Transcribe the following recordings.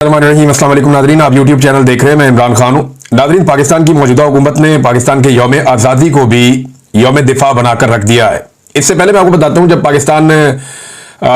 अस्सलाम वालेकुम नादरीन, आप यूट्यूब चैनल देख रहे हैं। मैं इमरान खान हूँ। नादरीन, पाकिस्तान की मौजूदा हुकूमत ने पाकिस्तान के यौम आज़ादी को भी यौम दिफा बनाकर रख दिया है। इससे पहले मैं आपको बताता हूँ, जब पाकिस्तान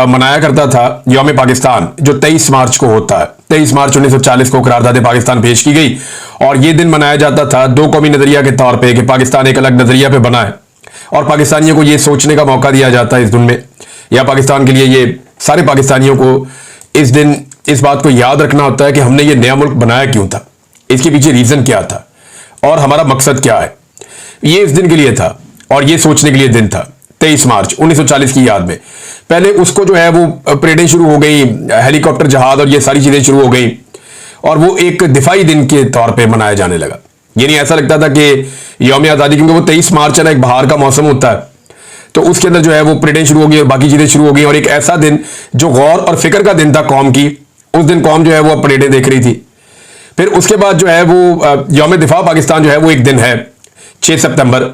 मनाया करता था यौम पाकिस्तान, जो 23 मार्च को होता है, 23 मार्च 1940 को करारदाद पाकिस्तान पेश की गई और ये दिन मनाया जाता था दो कौमी नजरिया के तौर पर कि पाकिस्तान एक अलग नजरिया पर बना है और पाकिस्तानियों को ये सोचने का मौका दिया जाता है इस दिन में, या पाकिस्तान के लिए ये सारे पाकिस्तानियों को इस दिन इस बात को याद रखना होता है कि हमने ये नया मुल्क बनाया क्यों था, इसके पीछे रीजन क्या था और हमारा मकसद क्या है। ये इस दिन के लिए था और ये सोचने के लिए दिन था 23 मार्च 1940 की याद में। पहले उसको जो है वो परेडें शुरू हो गई, हेलीकॉप्टर जहाज और ये सारी चीजें शुरू हो गई और वो एक दिफाई दिन के तौर पर मनाया जाने लगा। यानी ऐसा लगता था कि यौम आज़ादी, क्योंकि वो 23 मार्च है ना, एक बाहर का मौसम होता है, तो उसके अंदर जो है वो परेडें शुरू हो गई और बाकी चीजें शुरू हो गई और एक ऐसा दिन जो गौर और फिक्र का दिन था कौम की, उस दिन कौम जो है वो परेडें देख रही थी। फिर उसके बाद जो है वो यौम दिफा पाकिस्तान जो है वो एक दिन है 6 सितंबर,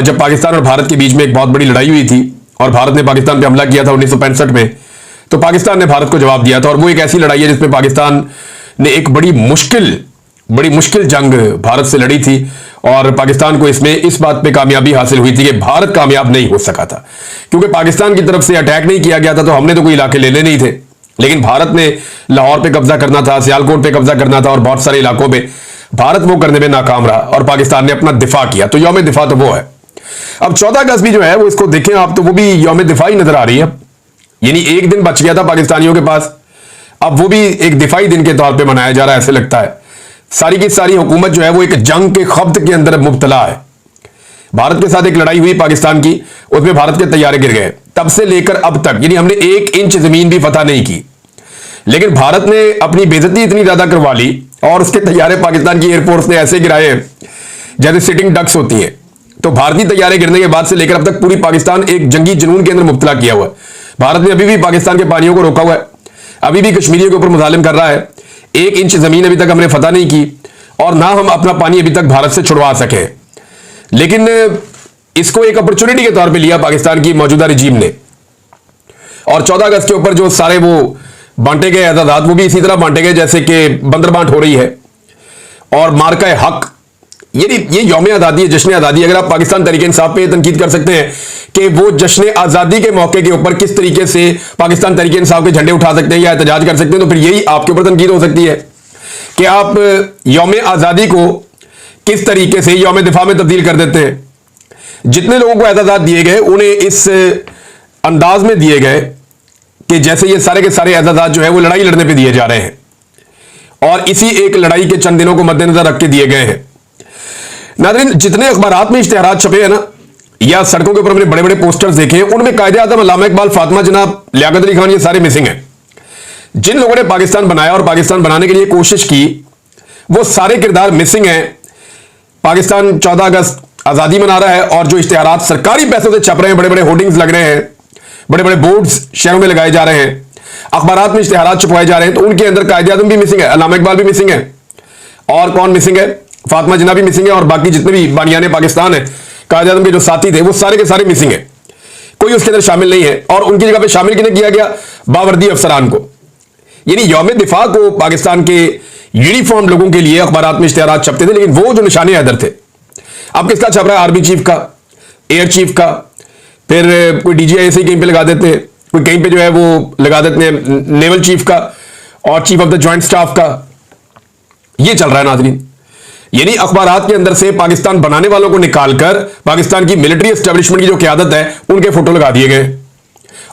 जब पाकिस्तान और भारत के बीच में एक बहुत बड़ी लड़ाई हुई थी और भारत ने पाकिस्तान पे हमला किया था 1965 में, तो पाकिस्तान ने भारत को जवाब दिया था। और वो एक ऐसी लड़ाई है जिसमें पाकिस्तान ने एक बड़ी मुश्किल जंग भारत से लड़ी थी और पाकिस्तान को इसमें इस बात पे कामयाबी हासिल हुई थी कि भारत कामयाब नहीं हो सका था, क्योंकि पाकिस्तान की तरफ से अटैक नहीं किया गया था तो हमने तो कोई इलाके लेने नहीं थे, लेकिन भारत ने लाहौर पे कब्जा करना था, सियालकोट पे कब्जा करना था और बहुत सारे इलाकों पे भारत वो करने में नाकाम रहा और पाकिस्तान ने अपना दिफा किया। तो यौम दिफा तो वो है। अब 14 अगस्त भी जो है वो, इसको देखें आप, तो वो भी यौम दिफा ही नजर आ रही है। यानी एक दिन बच गया था पाकिस्तानियों के पास, अब वो भी एक दिफाई दिन के तौर पर मनाया जा रहा है। ऐसे लगता है सारी की सारी हुकूमत जो है वो एक जंग के खब्त के अंदर मुब्तला है। भारत के साथ एक लड़ाई हुई पाकिस्तान की, उसमें भारत के तैयारे गिर गए। तब से लेकर अब तक यानी हमने 1 इंच जमीन भी फतह नहीं की, लेकिन भारत ने अपनी बेइज्जती इतनी ज्यादा करवा ली और उसके तैयारे पाकिस्तान की एयरफोर्स ने ऐसे गिराए जैसे सिटिंग डक्स होती है। तो भारतीय तैयारे गिरने के बाद से लेकर अब तक पूरी पाकिस्तान एक जंगी जुनून के अंदर मुब्तला किया हुआ है। भारत ने अभी भी पाकिस्तान के पानियों को रोका हुआ है, अभी भी कश्मीरियों के ऊपर मुजालिम कर रहा है। 1 इंच जमीन अभी तक हमने फतह नहीं की और ना हम अपना पानी अभी तक भारत से छुड़वा सके। लेकिन इसको एक अपॉर्चुनिटी के तौर पे लिया पाकिस्तान की मौजूदा रिजीम ने और 14 अगस्त के ऊपर जो सारे वो बांटे गए एजाज़ात, वो भी इसी तरह बांटे गए जैसे कि बंदरबांट हो रही है। और मार्का हक, ये यौम आज़ादी है, जश्न आज़ादी। अगर आप पाकिस्तान तहरीक इंसाफ पे तनकीद कर सकते हैं कि वो जश्न आज़ादी के मौके के ऊपर किस तरीके से पाकिस्तान तहरीक इंसाफ के झंडे उठा सकते हैं या एहतजाज कर सकते हैं, तो फिर यही आपके ऊपर तनकीद हो सकती है कि आप यौम आज़ादी को किस तरीके से यौम दिफा में तब्दील कर देते हैं। जितने लोगों को एजाज़ात दिए गए उन्हें इस अंदाज में दिए गए कि जैसे ये सारे के सारे एजाज़ात जो है वो लड़ाई लड़ने पे दिए जा रहे हैं और इसी एक लड़ाई के चंद दिनों को मद्देनजर रख के दिए गए हैं। नाज़रीन, जितने अखबारात में इश्तिहारात छपे हैं ना, या सड़कों के ऊपर हमने बड़े बड़े पोस्टर्स देखे हैं, उनमें कायदे आज़म अल्लामा इकबाल, फातिमा जनाब, लियाकत अली खान, ये सारे मिसिंग हैं। जिन लोगों ने पाकिस्तान बनाया और पाकिस्तान बनाने के लिए कोशिश की, वो सारे किरदार मिसिंग हैं। पाकिस्तान 14 अगस्त आज़ादी मना रहा है और जो इश्तिहारात सरकारी पैसों से छप रहे हैं, बड़े बड़े होर्डिंग्स लग रहे हैं, बड़े बड़े बोर्ड्स शहरों में लगाए जा रहे हैं, अखबारात में इश्तिहारात छपवाए जा रहे हैं, तो उनके अंदर कायदे आज़म भी मिसिंग है, अल्लामा इकबाल भी मिसिंग है और कौन मिसिंग है, फातिमा जिन्ना भी मिसिंग है और बाकी जितने भी बानियाने पाकिस्तान है, कायदे आज़म के जो साथी थे, वो सारे के सारे मिसिंग है। कोई उसके अंदर शामिल नहीं है और उनकी जगह पे शामिल किन्हें किया गया? बावर्दी अफसरान को। यानी यौम दिफा को पाकिस्तान के यूनिफॉर्म लोगों के लिए अखबारात में इश्तिहारात छपते थे, लेकिन वो जो निशाने हैदर थे, अब किसका छप रहा है? आर्मी चीफ का, एयर चीफ का, फिर कोई DGI ऐसे ही कहीं पे लगा देते हैं, कोई कहीं पे जो है वो लगा देते हैं नेवल चीफ का और chief of the joint staff का। ये चल रहा है नाज़रीन। यानी अखबारात के अंदर से पाकिस्तान बनाने वालों को निकालकर पाकिस्तान की मिलिट्री एस्टेब्लिशमेंट की जो क़यादत है उनके फोटो लगा दिए गए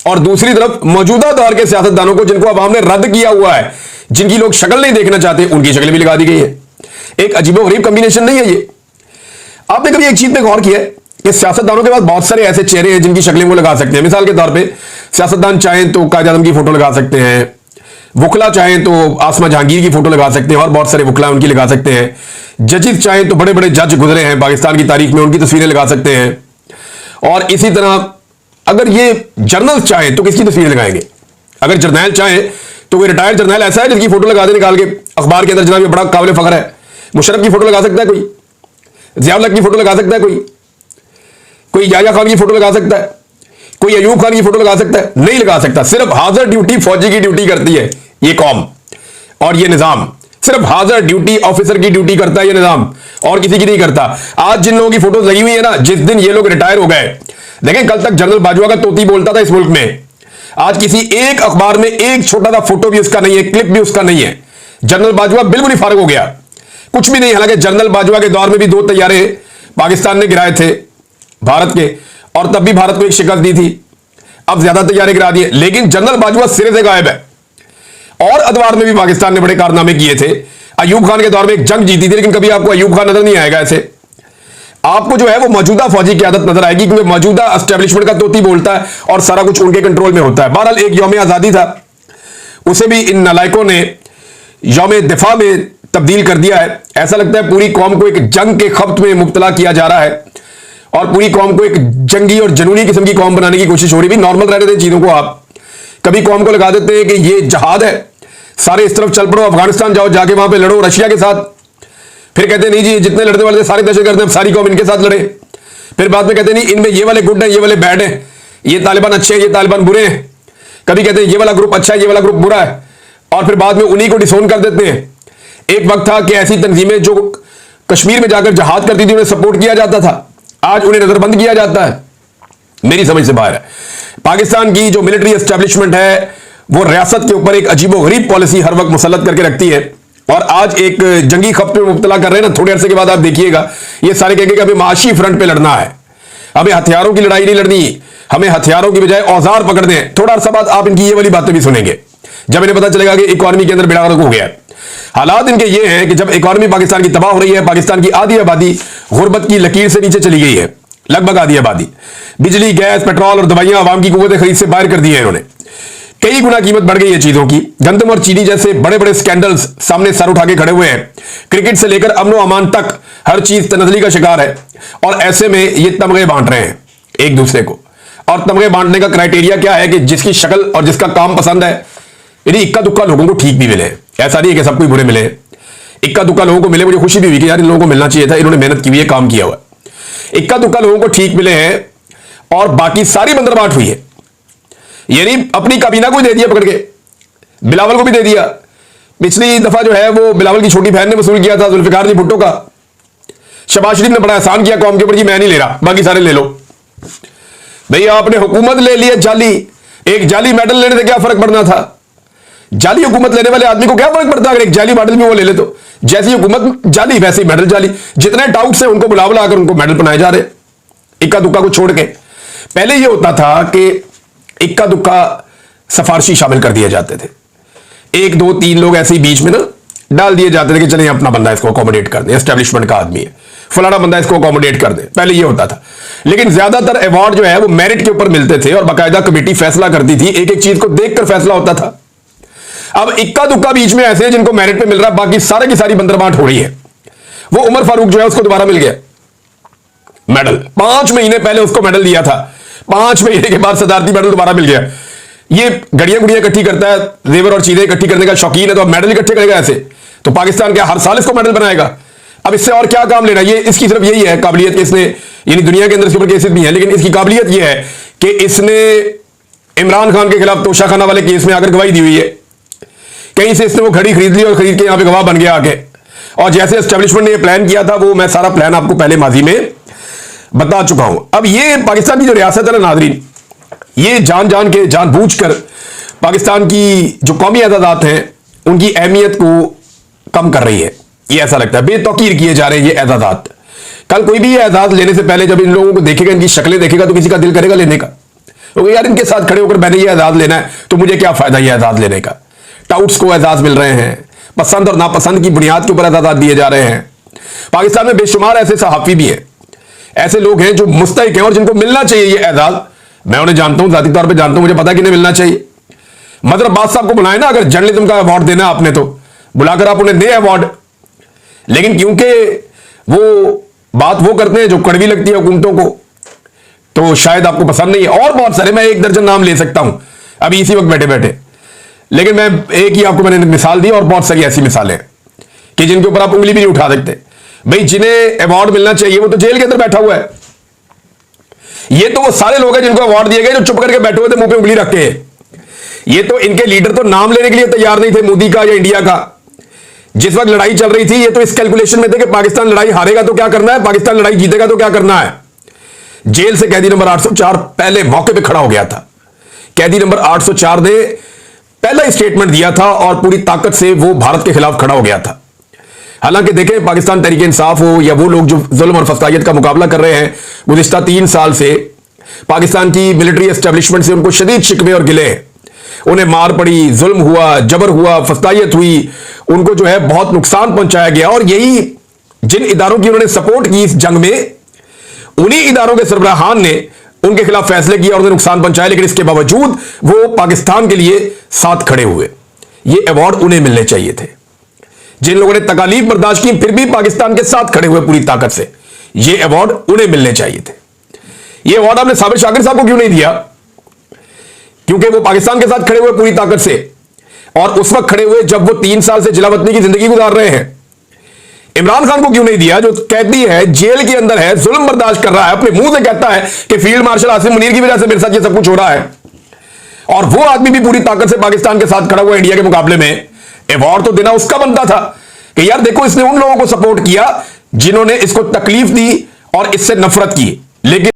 और दूसरी तरफ मौजूदा दौर के सियासतदानों को, जिनको अवाम ने रद्द किया हुआ है, जिनकी लोग शक्ल नहीं देखना चाहते, उनकी शक्ल भी लगा दी गई है। एक अजीबोगरीब कॉम्बिनेशन नहीं है ये? आपने कभी एक चीज पे गौर किया है कि सियासतदानों के पास बहुत सारे ऐसे चेहरे हैं जिनकी शक्लें वो लगा सकते हैं। मिसाल के तौर पे सियासतदान चाहें तो कायदे आज़म की फोटो लगा सकते हैं, वकला चाहें तो आसमा जहांगीर की फोटो लगा सकते हैं और बहुत सारे वकला उनकी लगा सकते हैं। जजेस चाहें तो बड़े बड़े जज गुजरे हैं पाकिस्तान की तारीख में, उनकी तस्वीरें लगा सकते हैं। और इसी तरह अगर ये जर्नल चाहें तो किसकी तस्वीर लगाएंगे? अगर जर्नैल चाहें तो कोई रिटायर्ड जर्नैल ऐसा है जिसकी फोटो लगा दे निकाल के अखबार के अंदर, जनाब ये बड़ा काबिल फख्र है। मुशर्रफ की फोटो लगा सकता है कोई, ज़िया-उल-हक की फोटो लगा सकता है कोई याया खान की फोटो लगा सकता है, कोई अयूब खान की फोटो लगा सकता है? नहीं लगा सकता। सिर्फ हाजिर ड्यूटी फौजी की ड्यूटी करती है ये कौम। और ये निजाम सिर्फ हाजिर ड्यूटी ऑफिसर की ड्यूटी करता है, ये निजाम और किसी की नहीं करता। आज जिन लोगों की फोटोज लगी हुई है ना, जिस दिन ये लोग रिटायर हो गए, देखें कल तक जनरल बाजवा का तोती बोलता था इस मुल्क में, आज किसी एक अखबार में एक छोटा सा फोटो भी उसका नहीं है, क्लिप भी उसका नहीं है। जनरल बाजवा बिल्कुल ही फारग हो गया, कुछ भी नहीं। हालांकि जनरल बाजवा के दौर में भी 2 तैयारे पाकिस्तान ने गिराए थे भारत के, और तब भी भारत को एक शिकस्त दी थी। अब ज्यादा तैयारे गिरा दिए, लेकिन जनरल बाजवा सिरे से गायब है। और अदवार में भी पाकिस्तान ने बड़े कारनामे किए थे। अयूब खान के दौर में एक जंग जीती थी, लेकिन कभी आपको अयूब खान नजर नहीं आएगा। ऐसे आपको जो है वो मौजूदा फौजी की आदत नजर आएगी, क्योंकि मौजूदा एस्टेब्लिशमेंट का तोती बोलता है और सारा कुछ उनके कंट्रोल में होता है। बहरहाल एक यौम आजादी था, उसे भी इन नालायकों ने यौम दिफा में तब्दील कर दिया है। ऐसा लगता है पूरी कौम को एक जंग के खप्त में मुब्तला किया जा रहा है और पूरी कौम को एक जंगी और जनूनी किस्म की कौम बनाने की कोशिश हो रही है। नॉर्मल रह रहे थे चीजों को, आप कभी कौम को लगा देते हैं कि ये जहाद है, सारे इस तरफ चल पड़ो, अफगानिस्तान जाओ, जाके वहां पे लड़ो रशिया के साथ। फिर कहते नहीं जी जितने लड़ने वाले थे सारे दहशतगर्द हैं, सारी कौम इनके साथ लड़े। फिर बाद में कहते नहीं इनमें ये वाले गुड हैं, ये वाले बैड हैं, ये तालिबान अच्छे हैं, ये तालिबान बुरे हैं। कभी कहते हैं ये वाला ग्रुप अच्छा है, ये वाला ग्रुप बुरा है, और फिर बाद में उन्हीं को डिसोन कर देते हैं। एक वक्त था कि ऐसी तंजीमें जो कश्मीर में जाकर जहाद करती थी उन्हें सपोर्ट किया जाता था, आज उन्हें नजरबंद किया जाता है। मेरी समझ से बाहर है। पाकिस्तान की जो मिलिट्री एस्टेब्लिशमेंट है वो रियासत के ऊपर एक अजीबोगरीब पॉलिसी हर वक्त मुसल्लत करके रखती है, और आज एक जंगी खप्त में मुब्तला कर रहे हैं ना। थोड़े अरसे के बाद आप देखिएगा ये सारे कहेंगे कि हमें माशी फ्रंट पे लड़ना है, हमें हथियारों की लड़ाई नहीं लड़नी, हमें हथियारों की बजाय औजार पकड़ने हैं। थोड़ा अरसा बाद आप इनकी ये वाली बातें भी सुनेंगे, जब इन्हें पता चलेगा कि इकॉनमी के अंदर बेड़ा गर्क हो गया। हालात इनके ये हैं कि जब इकॉनमी पाकिस्तान की तबाह हो रही है, पाकिस्तान की आधी आबादी गुर्बत की लकीर से नीचे चली गई है, लगभग आधी आबादी। बिजली, गैस, पेट्रोल और दवाइयां आवाम की कुव्वत खरीद से बाहर कर दी है इन्होंने। कई गुना कीमत बढ़ गई है चीजों की। गंदम और चीनी जैसे बड़े बड़े स्कैंडल्स सामने सर उठा के खड़े हुए हैं। क्रिकेट से लेकर अमन अमान तक हर चीज तनजली का शिकार है, और ऐसे में ये तमगे बांट रहे हैं एक दूसरे को। और तमगे बांटने का क्राइटेरिया क्या है कि जिसकी शक्ल और जिसका काम पसंद है, यानी इक्का दुक्का लोगों को ठीक भी मिले। ऐसा नहीं है कि सब कोई बुरे मिले, इक्का दुक्का लोगों को मिले। मुझे खुशी भी हुई कि यार इन लोगों को मिलना चाहिए था, इन्होंने मेहनत की हुई है, काम किया हुआ। इक्का दुक्का लोगों को ठीक मिले हैं और बाकी सारी बंदरबाट हुई है। यानी अपनी काबीना को ही दे दिया पकड़ के, बिलावल को भी दे दिया। पिछली दफा जो है वो बिलावल की छोटी बहन ने वसूल किया था जुल्फिकार जी भुट्टो का। शहबाज शरीफ ने बड़ा एहसान किया कौम के ऊपर, जी मैं नहीं ले रहा, बाकी सारे ले लो। भैया आपने हुकूमत ले ली है जाली, एक जाली मेडल लेने से क्या फर्क पड़ना था? जाली हुकूमत लेने वाले आदमी को क्या फर्क पड़ता अगर एक जाली मेडल भी वो ले ले तो? जैसी हुकूमत जाली वैसे ही मेडल जाली। जितने डाउट्स हैं उनको बुला बुला कर उनको मेडल बनाए जा रहे, इक्का दुक्का को छोड़ के। पहले ये होता था कि इक्का दुक्का सफारशी शामिल कर दिए जाते थे, 1 2 3 लोग ऐसे ही बीच में ना डाल दिए जाते थे कि चलिए अपना बंदा इसको अकोमोडेट कर दें, एस्टेब्लिशमेंट का आदमी है, फलाना बंदा इसको अकोमोडेट कर दें। पहले ये होता था, लेकिन ज्यादातर अवार्ड जो है वो मेरिट के ऊपर मिलते थे और बाकायदा कमेटी फैसला करती थी, एक एक चीज को देखकर फैसला होता था। अब इक्का दुक्का बीच में ऐसे जिनको मेरिट पे मिल रहा है, बाकी सारे की सारी बंदरबाट हो रही है। वो उमर फारूक जो है उसको दोबारा मिल गया मेडल, 5 महीने पहले उसको मेडल दिया था, 5 महीने के बाद सदारती मेडल दोबारा मिल गया। ये घड़ियां गुड़ियां इकट्ठी करता है, जेवर और चीजें इकट्ठी करने का शौकीन है, तो अब मेडल इकट्ठे करेगा ऐसे, तो पाकिस्तान क्या हर साल इसको मेडल बनाएगा? अब इससे और क्या काम लेना? ये इसकी सिर्फ यही है काबिलियत, इसने यानी दुनिया के अंदर इसके ऊपर केसेस भी हैं, लेकिन इसकी काबिलियत यह है कि इसने इमरान खान के खिलाफ तोशाखाना वाले केस में आकर गवाही दी हुई है। कहीं से इसने वो घड़ी खरीद ली और खरीद के यहां पे गवाह बन गया आके। और जैसे एस्टेब्लिशमेंट ने ये प्लान किया था, वो मैं सारा प्लान आपको पहले माजी में बता चुका हूं। अब ये पाकिस्तान की जो रियासत है ना नाज़रीन, ये जान जान के जानबूझकर पाकिस्तान की जो कौमी एजाज़ात हैं उनकी अहमियत को कम कर रही है। ये ऐसा लगता है बेतौकीर किए जा रहे हैं ये एजाज़ात। कल कोई भी ये एजाज लेने से पहले जब इन लोगों को देखेगा, इनकी शक्लें देखेगा, तो किसी का दिल करेगा लेने का। तो यार इनके साथ खड़े होकर मैंने ये एजाज लेना है तो मुझे क्या फायदा ये एजाज लेने का? टाउट्स को एजाज मिल रहे हैं, पसंद और नापसंद की बुनियाद के ऊपर एजाज दिए जा रहे हैं। पाकिस्तान में बेशुमार ऐसे सहाफ़ी भी हैं, ऐसे लोग हैं जो मुस्तहिक हैं और जिनको मिलना चाहिए ये एजाज। मैं उन्हें जानता हूं, जाती तौर पे जानता हूं, मुझे पता है कि इन्हें मिलना चाहिए। मदर अब्बास साहब को बुलाए ना, अगर जर्नलिज्म का अवार्ड देना आपने तो बुलाकर आप उन्हें दे अवार्ड। लेकिन क्योंकि वो बात वो करते हैं जो कड़वी लगती है हुकूमतों को, तो शायद आपको पसंद नहीं है। और बहुत सारे, मैं 1 दर्जन नाम ले सकता हूं अभी इसी वक्त बैठे बैठे, लेकिन मैं एक ही आपको मैंने मिसाल दी और बहुत सारी ऐसी मिसालें कि जिनके ऊपर आप उंगली भी नहीं उठा सकते। भाई जिन्हें अवार्ड मिलना चाहिए वो तो जेल के अंदर बैठा हुआ है। ये तो वो सारे लोग हैं जिनको अवार्ड दिए गए जो चुप करके बैठे हुए थे मुंह पे उंगली रख के। ये तो इनके लीडर तो नाम लेने के लिए तैयार नहीं थे, मोदी का या इंडिया का। जिस वक्त लड़ाई चल रही थी, ये तो इस कैलकुलेशन में थे कि पाकिस्तान लड़ाई हारेगा तो क्या करना है, पाकिस्तान लड़ाई जीतेगा तो क्या करना है। जेल से कैदी नंबर 804 पहले मौके पे खड़ा हो गया था। कैदी नंबर 804 ने पहला स्टेटमेंट दिया था और पूरी ताकत से वो भारत के खिलाफ खड़ा हो गया था। हालांकि देखें, पाकिस्तान तहरीक इंसाफ हो या वो लोग जो जुल्म और फस्तायत का मुकाबला कर रहे हैं, गुज़िश्ता 3 साल से पाकिस्तान की मिलिट्री एस्टेब्लिशमेंट से उनको शदीद शिकवे और गिले हैं। उन्हें मार पड़ी, जुल्म हुआ, जबर हुआ, फस्तायत हुई, उनको जो है बहुत नुकसान पहुंचाया गया। और यही जिन इदारों की उन्होंने सपोर्ट की इस जंग में, उन्हीं इदारों के सरबराहान ने उनके खिलाफ फैसले किए और उन्हें नुकसान पहुंचाया, लेकिन इसके बावजूद वो पाकिस्तान के लिए साथ खड़े हुए। ये अवार्ड उन्हें मिलने चाहिए थे। जिन लोगों ने तकालीफ बर्दाश्त की फिर भी पाकिस्तान के साथ खड़े हुए पूरी ताकत से, ये अवार्ड उन्हें मिलने चाहिए थे। ये अवार्ड आपने साबिर शाकिर साहब को क्यों नहीं दिया? क्योंकि वो पाकिस्तान के साथ खड़े हुए पूरी ताकत से, और उस वक्त खड़े हुए जब वो 3 साल से जिलावतनी की जिंदगी गुजार रहे हैं। इमरान खान को क्यों नहीं दिया, जो कैदी है, जेल के अंदर है, जुल्म बर्दाश्त कर रहा है, अपने मुंह से कहता है कि फील्ड मार्शल आसिम मुनीर की वजह से मेरे साथ ये सब कुछ हो रहा है, और वो आदमी भी पूरी ताकत से पाकिस्तान के साथ खड़ा हुआ इंडिया के मुकाबले में। अवार्ड तो देना उसका बनता था कि यार देखो, इसने उन लोगों को सपोर्ट किया जिन्होंने इसको तकलीफ दी और इससे नफरत की। लेकिन